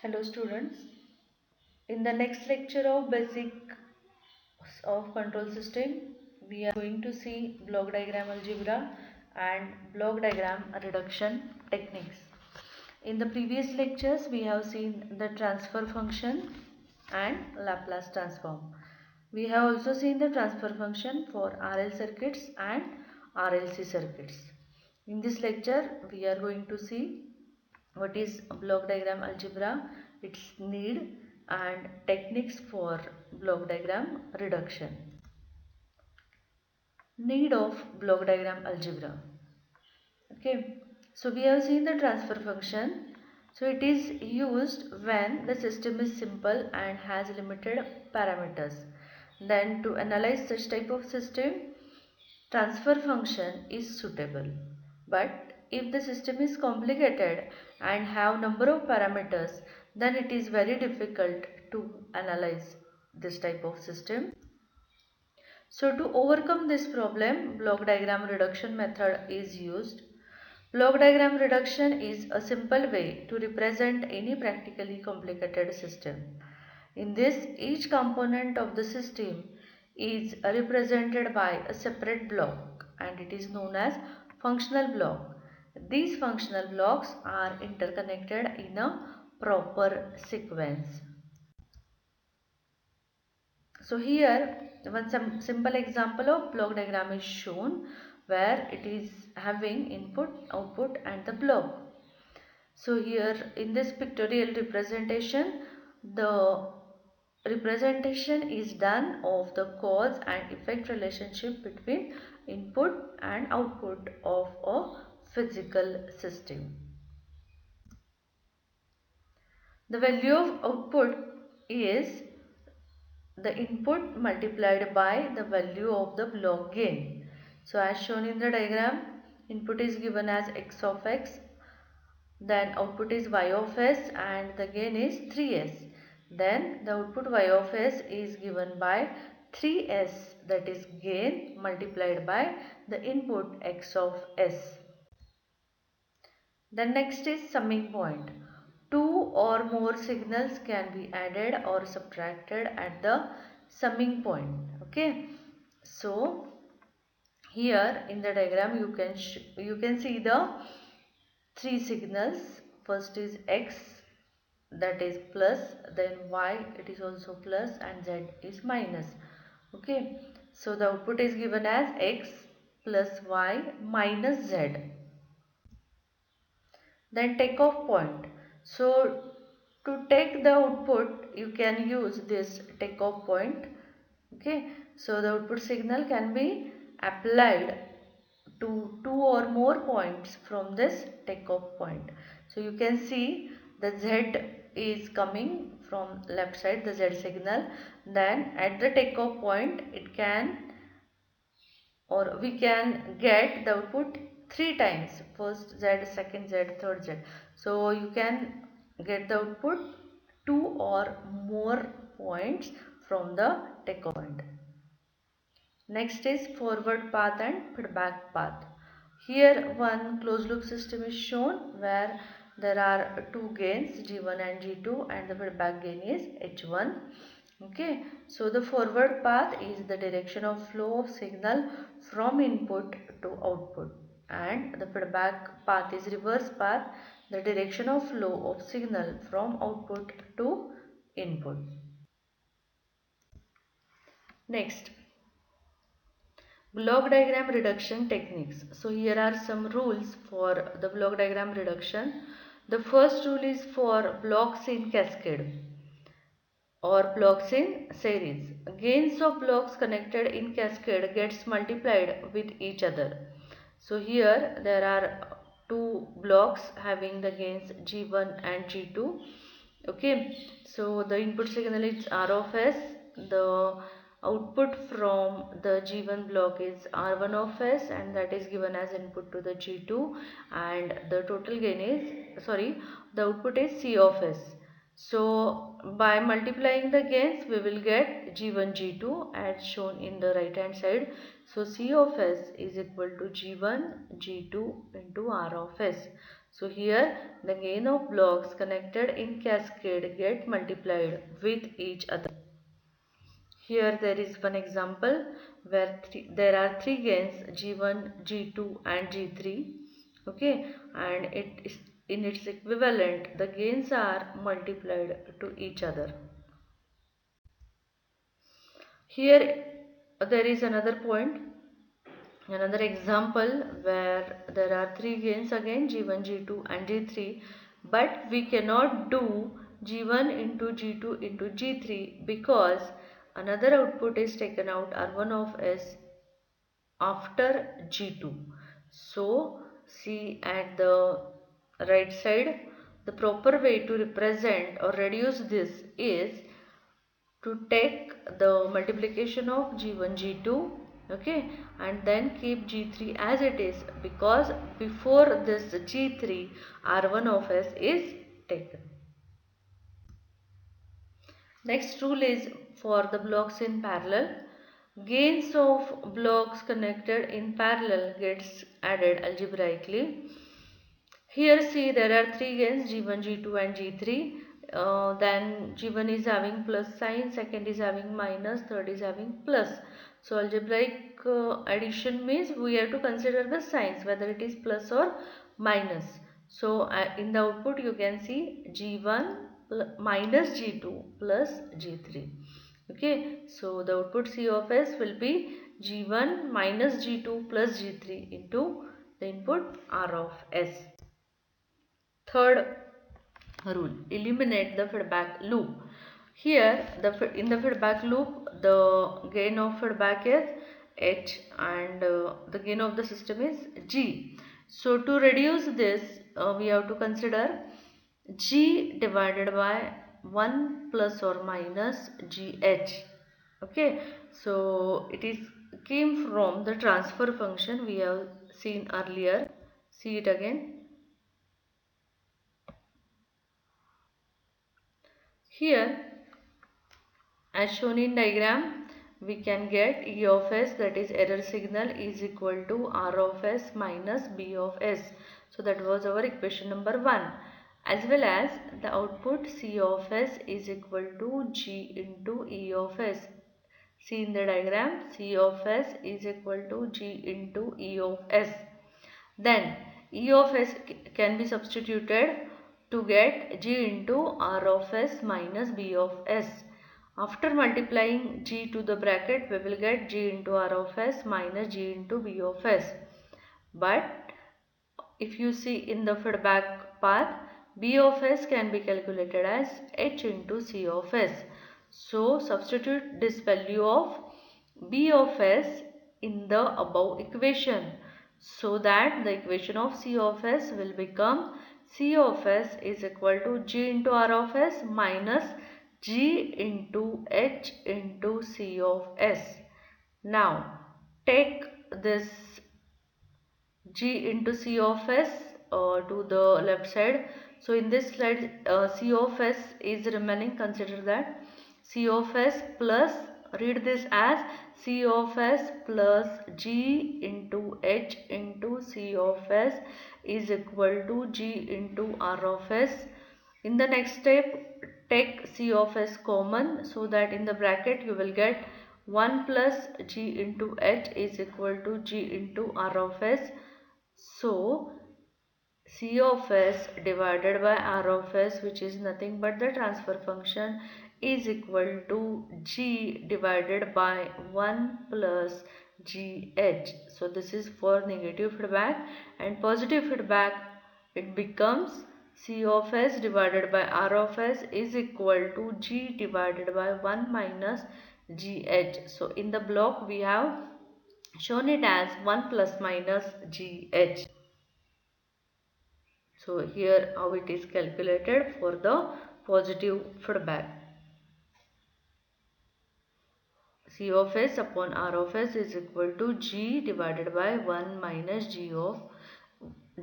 Hello students. In the next lecture of basic of control system, we are going to see block diagram algebra and block diagram reduction techniques. In the previous lectures, we have seen the transfer function and Laplace transform. We have also seen the transfer function for RL circuits and RLC circuits. In this lecture, we are going to see what is block diagram algebra, its need and techniques for block diagram reduction. Need of block diagram algebra. Okay, so we have seen the transfer function. So it is used when the system is simple and has limited parameters. Then to analyze such type of system, transfer function is suitable. But if the system is complicated and have number of parameters, then it is very difficult to analyze this type of system. So to overcome this problem, block diagram reduction method is used. Block diagram reduction is a simple way to represent any practically complicated system. In this, each component of the system is represented by a separate block and it is known as functional block. These functional blocks are interconnected in a proper sequence. So here one simple example of block diagram is shown where it is having input, output and the block. So here in this pictorial representation, the representation is done of the cause and effect relationship between input and output of a physical system. The value of output is the input multiplied by the value of the block gain. So as shown in the diagram, input is given as x of x, then output is y of s and the gain is 3s. Then the output y of s is given by 3s, that is gain multiplied by the input x of s. The next is summing point. Two or more signals can be added or subtracted at the summing point. Okay. So here in the diagram you can see the three signals. First is x, that is plus, then y it is also plus and z is minus. Okay. So the output is given as x plus y minus z. Then take off point. So to take the output you can use this take off point. Okay, so the output signal can be applied to two or more points from this take off point. So you can see the z is coming from left side, the z signal. Then at the take off point it can, or we can get the output three times, first z, second z, third z. So you can get the output two or more points from the take off point. Next is forward path and feedback path. Here one closed loop system is shown where there are two gains g1 and g2 and the feedback gain is h1. Okay, so the forward path is the direction of flow of signal from input to output, and the feedback path is reverse path, the direction of flow of signal from output to input. Next, block diagram reduction techniques. So here are some rules for the block diagram reduction. The first rule is for blocks in cascade or blocks in series. Gains of blocks connected in cascade gets multiplied with each other. So here there are two blocks having the gains G1 and G2. Okay, so the input signal is R of S. The output from the G1 block is R1 of S and that is given as input to the G2, and the total gain is, the output is C of S. So by multiplying the gains we will get G1 G2 as shown in the right hand side. So C of S is equal to G1 G2 into R of S. So here the gain of blocks connected in cascade get multiplied with each other. Here there is one example where there are three gains G1, G2 and G3. Okay, and it is in its equivalent the gains are multiplied to each other. Here there is another point, another example where there are three gains again G1, G2 and G3, but we cannot do G1 into G2 into G3 because another output is taken out R1 of S after G2. So see at the right side, the proper way to represent or reduce this is to take the multiplication of G1 G2, okay, and then keep G3 as it is, because before this G3 R1 of S is taken. Next rule is for the blocks in parallel. Gains of blocks connected in parallel gets added algebraically. Here see there are three gains G1, G2 and G3. Then G1 is having plus sign, second is having minus, third is having plus. So algebraic addition means we have to consider the signs whether it is plus or minus. So in the output you can see G1 minus G2 plus G3. Okay, so the output C of S will be G1 minus G2 plus G3 into the input R of S. Third rule, eliminate the feedback loop. Here in the feedback loop the gain of feedback is H and the gain of the system is G. So to reduce this we have to consider G divided by 1 plus or minus GH. Okay, so it is came from the transfer function we have seen earlier. See it again. Here as shown in diagram we can get E of S, that is error signal, is equal to R of S minus B of S. So that was our equation number 1, as well as the output C of S is equal to G into E of S. See in the diagram, C of S is equal to G into E of S. Then E of S can be substituted to get G into R of S minus B of S. After multiplying G to the bracket, we will get G into R of S minus G into B of S. But if you see in the feedback path, B of S can be calculated as H into C of S. So substitute this value of B of S in the above equation, so that the equation of C of S will become C of S is equal to G into R of S minus G into H into C of S. Now take this G into C of S to the left side. So in this slide C of S is remaining. Consider that C of S plus, read this as C of S plus G into H into C of S is equal to G into R of S. In the next step take C of S common, so that in the bracket you will get 1 plus G into H is equal to G into R of S. So C of S divided by R of S, which is nothing but the transfer function, is equal to G divided by 1 plus GH. So this is for negative feedback, and positive feedback it becomes C of S divided by R of S is equal to G divided by 1 minus GH. So in the block we have shown it as 1 plus minus GH. So here how it is calculated for the positive feedback. C of S upon R of S is equal to G divided by 1 minus G of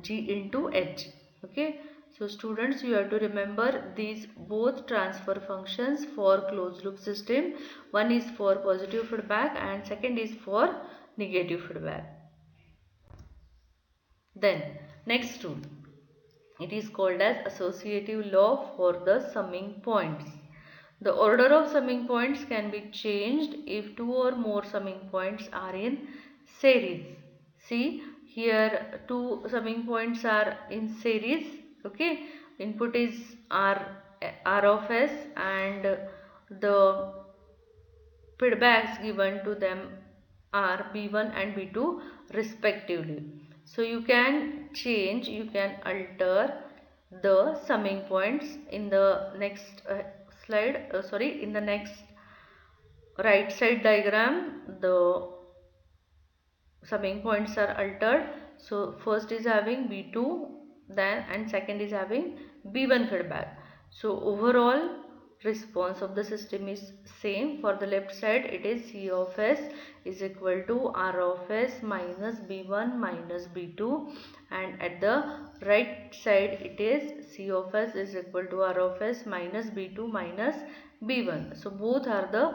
G into H. Okay. So students, you have to remember these both transfer functions for closed loop system. One is for positive feedback and second is for negative feedback. Then next rule. It is called as associative law for the summing points. The order of summing points can be changed if two or more summing points are in series. See, here two summing points are in series. Okay, input is R of S, and the feedbacks given to them are B1 and B2 respectively. So you can change, you can alter the summing points in the next in the next right side diagram. The summing points are altered. So first is having B2, then and second is having B1 feedback. So overall response of the system is same. For the left side it is C of S is equal to R of S minus B1 minus B2, and at the right side it is C of S is equal to R of S minus B2 minus B1. So both are the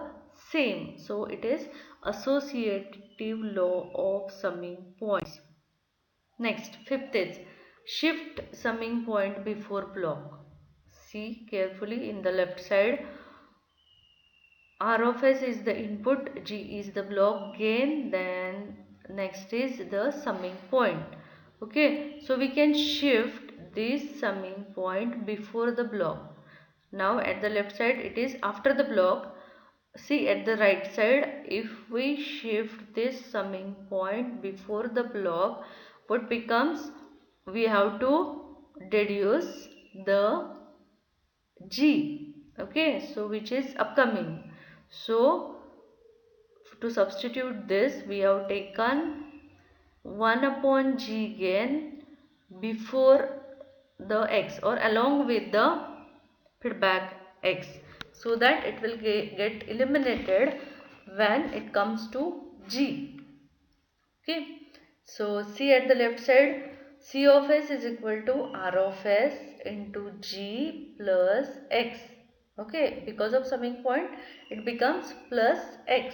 same. So it is associative law of summing points. Next, fifth is shift summing point before block. See carefully in the left side. R of S is the input, G is the block gain, then next is the summing point. Okay, so we can shift this summing point before the block. Now at the left side it is after the block. See at the right side, if we shift this summing point before the block, what becomes? We have to deduce the G. Okay, so which is upcoming. So to substitute this, we have taken 1 upon G gain before the X or along with the feedback X, so that it will get eliminated when it comes to G. Okay, so C at the left side, C of S is equal to R of S into G plus X. Okay, because of summing point it becomes plus X,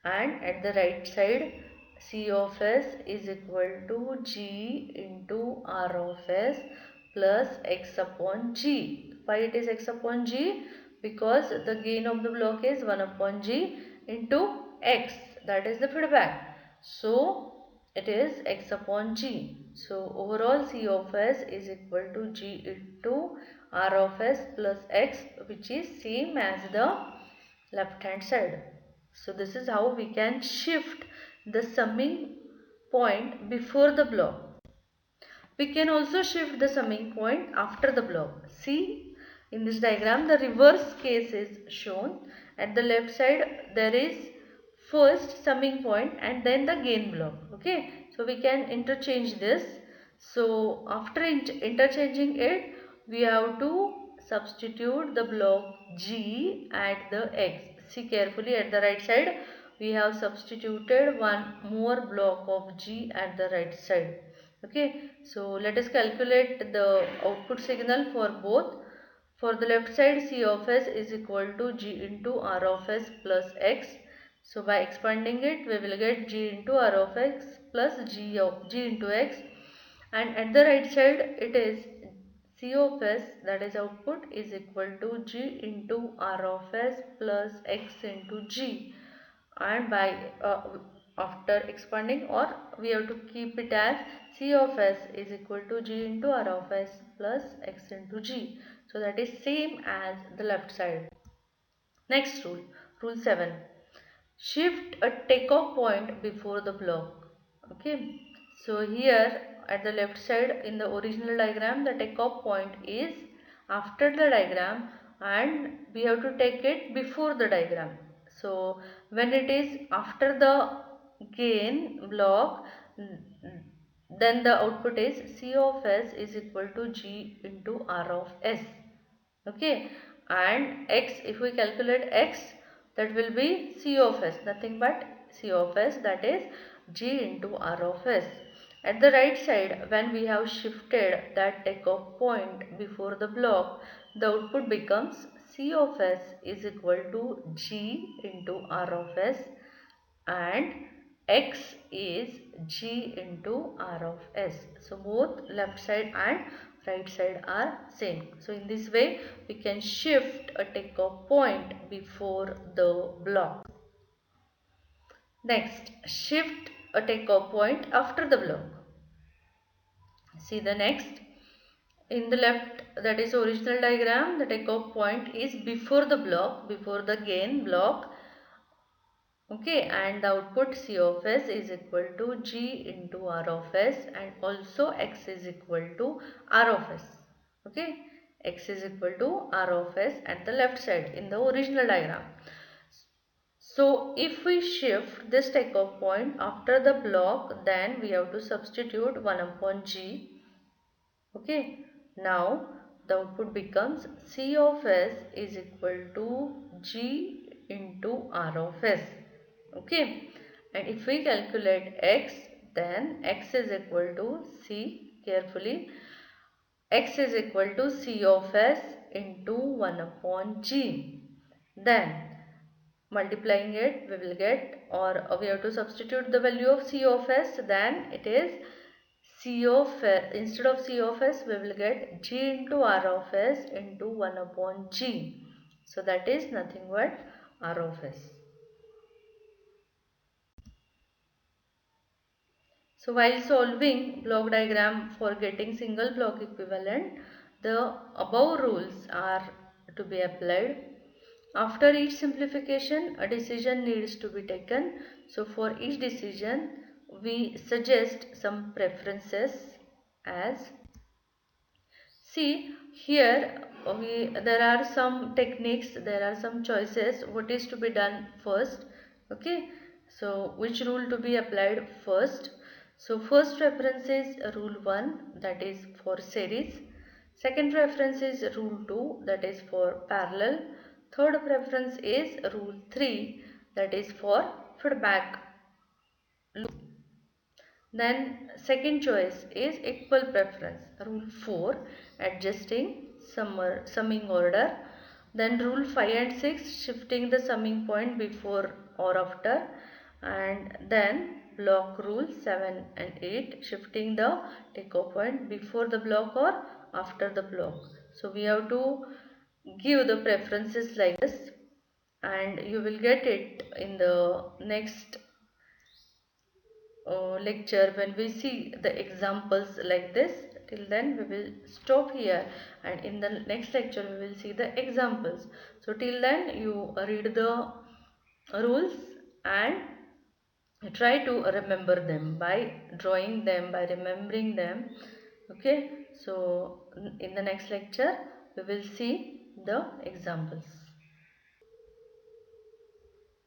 and at the right side C of S is equal to G into R of S plus X upon G. Why it is X upon G? Because the gain of the block is 1 upon G into X, that is the feedback. So it is X upon G. So overall C of S is equal to G into R of S plus X, which is same as the left hand side. So this is how we can shift the summing point before the block. We can also shift the summing point after the block. See in this diagram the reverse case is shown. At the left side there is first summing point and then the gain block. Okay, so we can interchange this. So after interchanging it, we have to substitute the block G at the X. See carefully at the right side, we have substituted one more block of G at the right side. Okay, so let us calculate the output signal for both. For the left side, C of S is equal to G into R of S plus X. So by expanding it, we will get G into R of X plus G into X. And at the right side, it is C of S, that is output, is equal to G into R of S plus X into G. And by after expanding, or we have to keep it as C of S is equal to G into R of S plus X into G. So that is same as the left side. Next rule, rule 7. Shift a takeoff point before the block. Okay, so here at the left side in the original diagram, the takeoff point is after the diagram and we have to take it before the diagram. So when it is after the gain block, then the output is C of S is equal to G into R of S. Okay, and X, if we calculate X, that will be C of S, nothing but C of S, that is G into R of S. At the right side, when we have shifted that takeoff point before the block, the output becomes C of S is equal to G into R of S, and x is g into r of s. So both left side and right side are same. So in this way we can shift a takeoff point before the block. Next, shift a takeoff point after the block. See the next. In the left, that is original diagram, the takeoff point is before the block, before the gain block. Okay, and the output C of s is equal to G into R of s, and also x is equal to R of s. Okay, x is equal to R of s at the left side in the original diagram. So if we shift this takeoff point after the block, then we have to substitute 1 upon G. Okay, now the output becomes C of s is equal to G into R of s. Okay, and if we calculate x, then x is equal to C, carefully, x is equal to C of s into 1 upon G. Then multiplying it, we will get, or we have to substitute the value of C of s, then it is C of s, instead of C of s we will get G into R of s into 1 upon G. So that is nothing but R of s. So while solving block diagram for getting single block equivalent, the above rules are to be applied. After each simplification, a decision needs to be taken. So for each decision, we suggest some preferences as, see here there are some techniques, there are some choices what is to be done first. Okay, so which rule to be applied first? So first preference is rule 1, that is for series. Second preference is rule 2, that is for parallel. Third preference is rule 3, that is for feedback loop. Then second choice is equal preference. Rule 4, adjusting summing order. Then rule 5 and 6, shifting the summing point before or after. And then block rule 7 and 8, shifting the takeoff point before the block or after the block. So we have to give the preferences like this, and you will get it in the next lecture when we see the examples like this. Till then we will stop here, and in the next lecture we will see the examples. So till then you read the rules and try to remember them by drawing them, by remembering them. Okay, so in the next lecture we will see the examples.